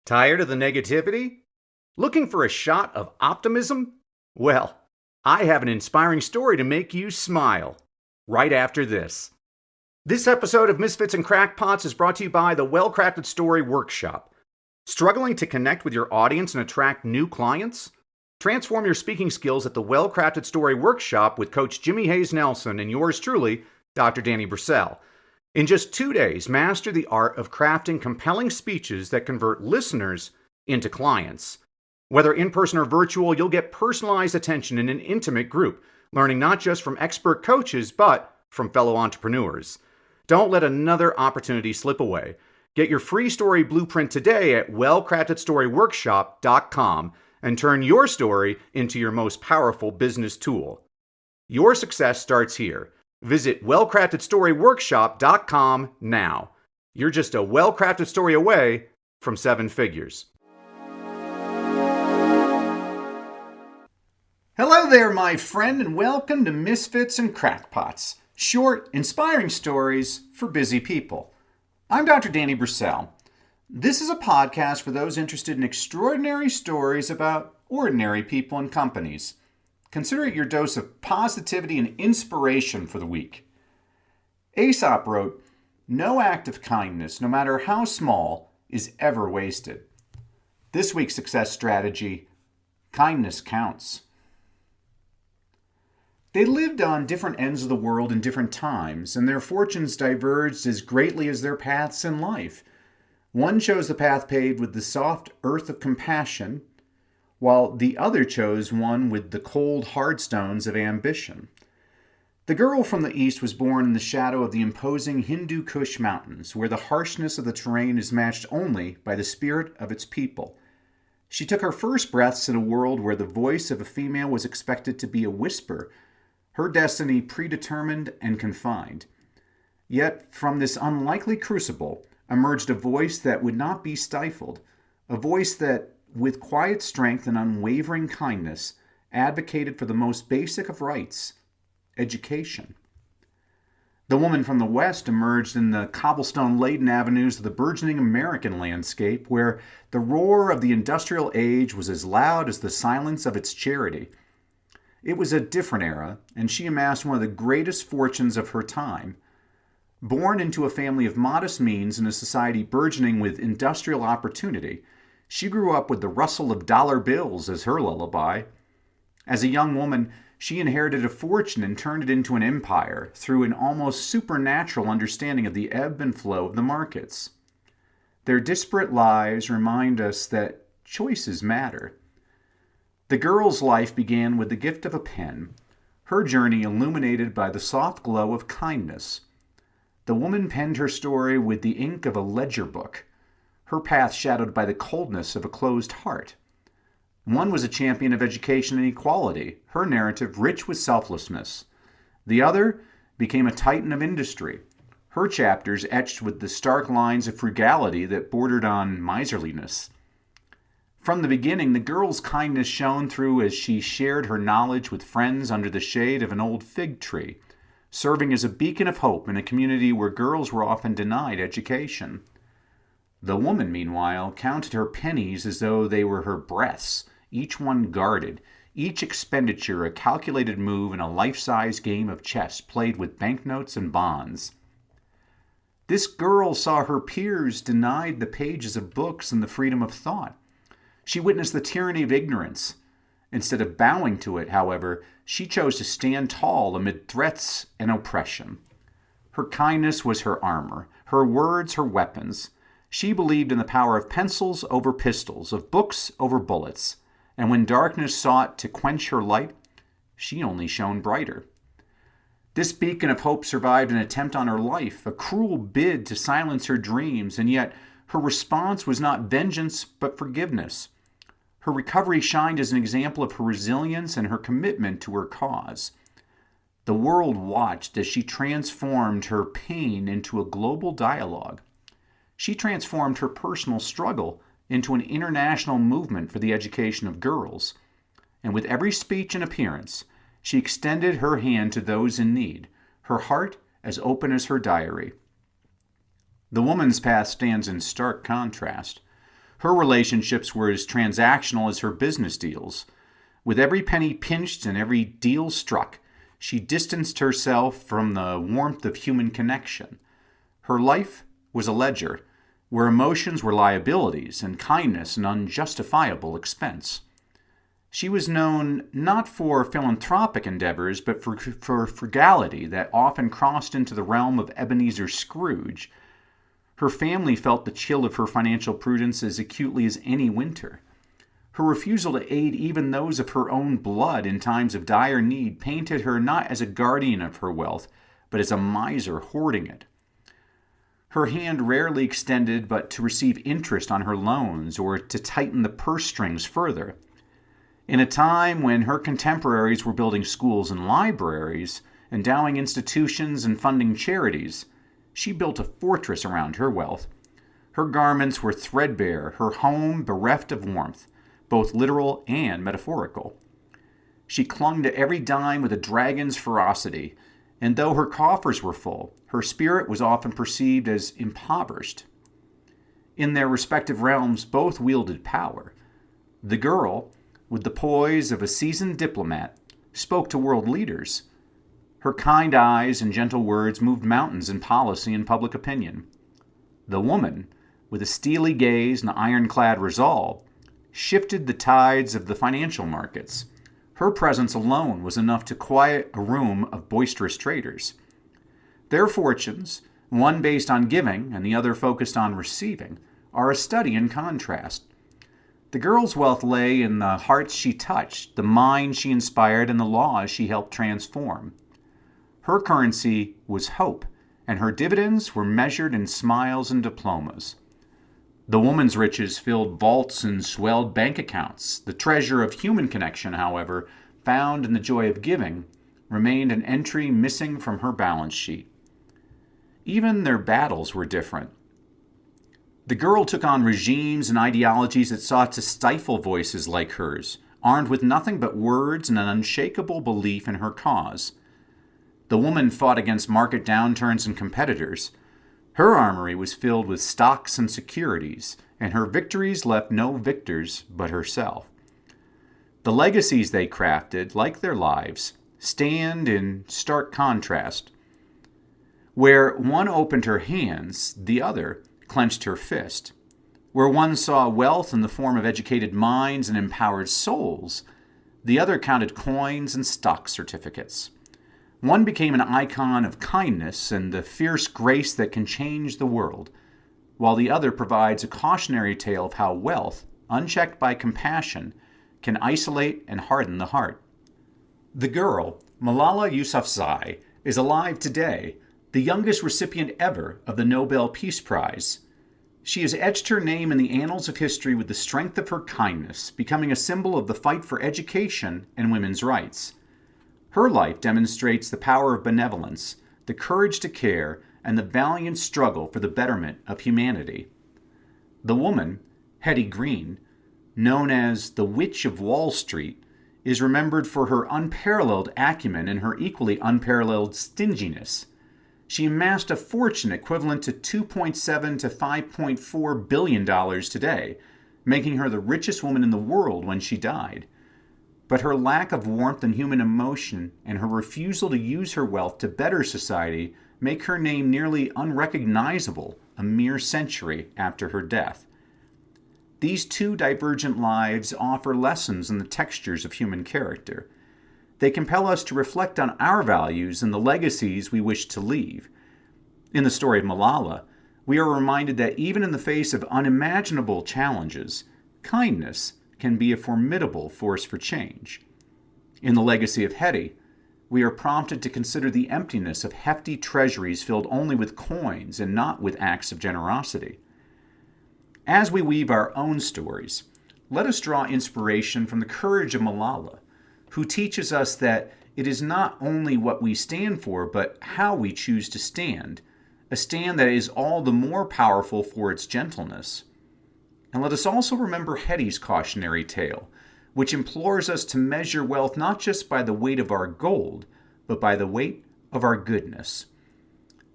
Tired of the negativity? Looking for a shot of optimism? Well, I have an inspiring story to make you smile right after this. This episode of Misfits and Crackpots is brought to you by the Well-Crafted Story Workshop. Struggling to connect with your audience and attract new clients? Transform your speaking skills at the Well-Crafted Story Workshop with Coach Jimmy Hayes Nelson and yours truly, Dr. Danny Brissell. In just 2 days, master the art of crafting compelling speeches that convert listeners into clients. Whether in-person or virtual, you'll get personalized attention in an intimate group, learning not just from expert coaches, but from fellow entrepreneurs. Don't let another opportunity slip away. Get your free story blueprint today at wellcraftedstoryworkshop.com and turn your story into your most powerful business tool. Your success starts here. Visit wellcraftedstoryworkshop.com now. You're just a well-crafted story away from 7 figures. Hello there, my friend, and welcome to Misfits and Crackpots, short, inspiring stories for busy people. I'm Dr. Danny Brissell. This is a podcast for those interested in extraordinary stories about ordinary people and companies. Consider it your dose of positivity and inspiration for the week. Aesop wrote, "No act of kindness, no matter how small, is ever wasted." This week's success strategy: kindness counts. They lived on different ends of the world in different times, and their fortunes diverged as greatly as their paths in life. One chose the path paved with the soft earth of compassion, while the other chose one with the cold, hard stones of ambition. The girl from the east was born in the shadow of the imposing Hindu Kush mountains, where the harshness of the terrain is matched only by the spirit of its people. She took her first breaths in a world where the voice of a female was expected to be a whisper, her destiny predetermined and confined. Yet from this unlikely crucible emerged a voice that would not be stifled, a voice that, with quiet strength and unwavering kindness, advocated for the most basic of rights: education. The woman from the West emerged in the cobblestone-laden avenues of the burgeoning American landscape, where the roar of the industrial age was as loud as the silence of its charity. It was a different era, and she amassed one of the greatest fortunes of her time. Born into a family of modest means in a society burgeoning with industrial opportunity, she grew up with the rustle of dollar bills as her lullaby. As a young woman, she inherited a fortune and turned it into an empire through an almost supernatural understanding of the ebb and flow of the markets. Their disparate lives remind us that choices matter. The girl's life began with the gift of a pen, her journey illuminated by the soft glow of kindness. The woman penned her story with the ink of a ledger book, her path shadowed by the coldness of a closed heart. One was a champion of education and equality, her narrative rich with selflessness. The other became a titan of industry, her chapters etched with the stark lines of frugality that bordered on miserliness. From the beginning, the girl's kindness shone through as she shared her knowledge with friends under the shade of an old fig tree, serving as a beacon of hope in a community where girls were often denied education. The woman, meanwhile, counted her pennies as though they were her breaths, each one guarded, each expenditure a calculated move in a life-size game of chess played with banknotes and bonds. This girl saw her peers denied the pages of books and the freedom of thought. She witnessed the tyranny of ignorance. Instead of bowing to it, however, she chose to stand tall amid threats and oppression. Her kindness was her armor, her words her weapons. She believed in the power of pencils over pistols, of books over bullets, and when darkness sought to quench her light, she only shone brighter. This beacon of hope survived an attempt on her life, a cruel bid to silence her dreams, and yet her response was not vengeance but forgiveness. Her recovery shined as an example of her resilience and her commitment to her cause. The world watched as she transformed her pain into a global dialogue. She transformed her personal struggle into an international movement for the education of girls. And with every speech and appearance, she extended her hand to those in need, her heart as open as her diary. The woman's path stands in stark contrast. Her relationships were as transactional as her business deals. With every penny pinched and every deal struck, she distanced herself from the warmth of human connection. Her life was a ledger, where emotions were liabilities and kindness an unjustifiable expense. She was known not for philanthropic endeavors, but for frugality that often crossed into the realm of Ebenezer Scrooge. Her family felt the chill of her financial prudence as acutely as any winter. Her refusal to aid even those of her own blood in times of dire need painted her not as a guardian of her wealth, but as a miser hoarding it. Her hand rarely extended but to receive interest on her loans or to tighten the purse strings further. In a time when her contemporaries were building schools and libraries, endowing institutions and funding charities, she built a fortress around her wealth. Her garments were threadbare, her home bereft of warmth, both literal and metaphorical. She clung to every dime with a dragon's ferocity, and though her coffers were full, her spirit was often perceived as impoverished. In their respective realms, both wielded power. The girl, with the poise of a seasoned diplomat, spoke to world leaders. Her kind eyes and gentle words moved mountains in policy and public opinion. The woman, with a steely gaze and ironclad resolve, shifted the tides of the financial markets. Her presence alone was enough to quiet a room of boisterous traders. Their fortunes, one based on giving and the other focused on receiving, are a study in contrast. The girl's wealth lay in the hearts she touched, the minds she inspired, and the laws she helped transform. Her currency was hope, and her dividends were measured in smiles and diplomas. The woman's riches filled vaults and swelled bank accounts. The treasure of human connection, however, found in the joy of giving, remained an entry missing from her balance sheet. Even their battles were different. The girl took on regimes and ideologies that sought to stifle voices like hers, armed with nothing but words and an unshakable belief in her cause. The woman fought against market downturns and competitors. Her armory was filled with stocks and securities, and her victories left no victors but herself. The legacies they crafted, like their lives, stand in stark contrast. Where one opened her hands, the other clenched her fist. Where one saw wealth in the form of educated minds and empowered souls, the other counted coins and stock certificates. One became an icon of kindness and the fierce grace that can change the world, while the other provides a cautionary tale of how wealth, unchecked by compassion, can isolate and harden the heart. The girl, Malala Yousafzai, is alive today, the youngest recipient ever of the Nobel Peace Prize. She has etched her name in the annals of history with the strength of her kindness, becoming a symbol of the fight for education and women's rights. Her life demonstrates the power of benevolence, the courage to care, and the valiant struggle for the betterment of humanity. The woman, Hetty Green, known as the Witch of Wall Street, is remembered for her unparalleled acumen and her equally unparalleled stinginess. She amassed a fortune equivalent to $2.7 to $5.4 billion today, making her the richest woman in the world when she died. But her lack of warmth and human emotion and her refusal to use her wealth to better society make her name nearly unrecognizable a mere century after her death. These two divergent lives offer lessons in the textures of human character. They compel us to reflect on our values and the legacies we wish to leave. In the story of Malala, we are reminded that even in the face of unimaginable challenges, kindness can be a formidable force for change. In the legacy of Hetty, we are prompted to consider the emptiness of hefty treasuries filled only with coins and not with acts of generosity. As we weave our own stories, let us draw inspiration from the courage of Malala, who teaches us that it is not only what we stand for, but how we choose to stand, a stand that is all the more powerful for its gentleness. And let us also remember Hetty's cautionary tale, which implores us to measure wealth not just by the weight of our gold, but by the weight of our goodness.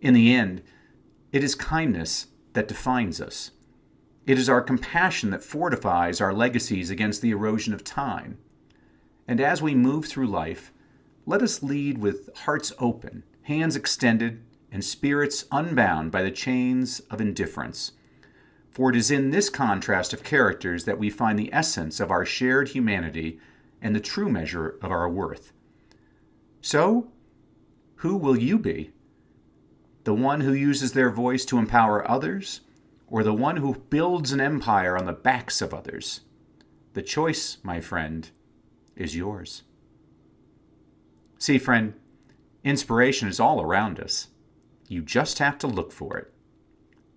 In the end, it is kindness that defines us. It is our compassion that fortifies our legacies against the erosion of time. And as we move through life, let us lead with hearts open, hands extended, and spirits unbound by the chains of indifference. For it is in this contrast of characters that we find the essence of our shared humanity and the true measure of our worth. So, who will you be? The one who uses their voice to empower others, or the one who builds an empire on the backs of others? The choice, my friend, is yours. See, friend, inspiration is all around us. You just have to look for it.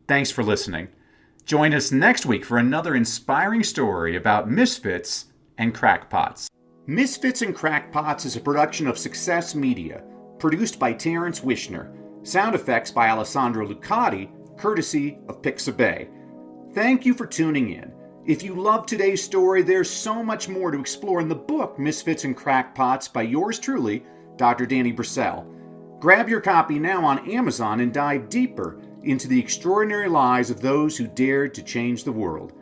Thanks for listening. Join us next week for another inspiring story about misfits and crackpots. Misfits and Crackpots is a production of Success Media, produced by Terrence Wishner. Sound effects by Alessandro Lucati, courtesy of Pixabay. Thank you for tuning in. If you loved today's story, there's so much more to explore in the book Misfits and Crackpots by yours truly, Dr. Danny Brissell. Grab your copy now on Amazon and dive deeper into the extraordinary lives of those who dared to change the world.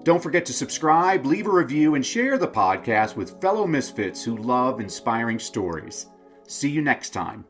Don't forget to subscribe, leave a review, and share the podcast with fellow misfits who love inspiring stories. See you next time.